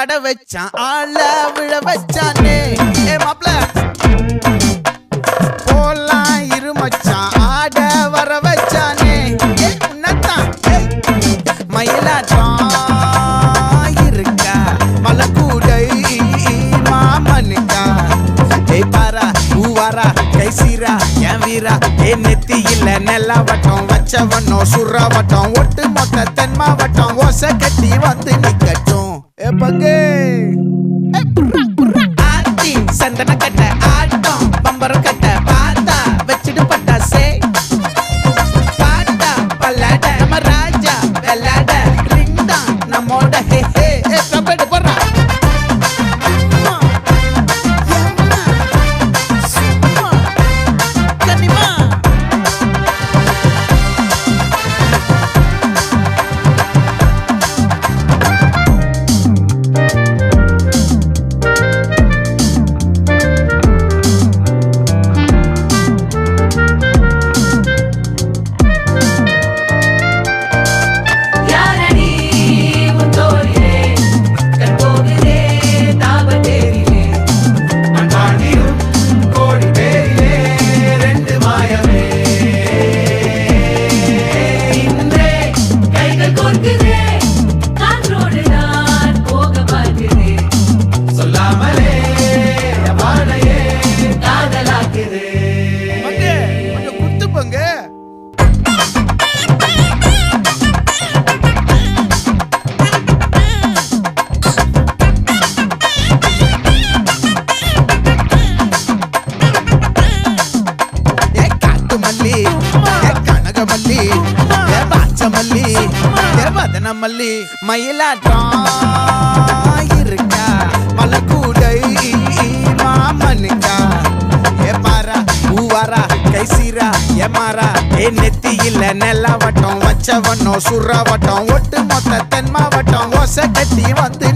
பட வச்சான் ஆள விழ வச்சானே ஏ மாப்ள போலாம் இரு மச்சான் ஆட வர வச்சானே ஏ உன்னதான் மயிலாட்டம் இருக்கா மலக்கூடை மாமனுக்கா ஏய் பாரா பூவாரா கைசீரா என் வீரா ஏ நெத்தி இல்ல நெல்லாவட்டம் வச்சவனோ சுறாவட்டம் ஒட்டு மொத்த தென் மாவட்டம் ஓசை கட்டி வந்து நிக்கட்டும் ஏ பங்கே ஆத்தி சந்தன கட்ட ஆட்டம் பம்பரம் கட்ட பாத்தா வச்சிடு பட்டாசே பாட்டா பல்லாட நம்ம ராஜா வெள்ளாட ரிங் தான் நம்மோட ஹே ஹே ஏ கபடி போடுறா மல்லி மயிலாட்டம் இருக்கா மலக்கூடை மாமனுக்கா ஏ பாரா பூவாரா கைசீரா ஏ மாறா ஏ நெத்தி இல்ல நெல்லாவட்டம் வச்சவனோ சுறாவட்டம் ஒட்டு மொத்த தென் மாவட்டம் ஓசை கட்டி வந்து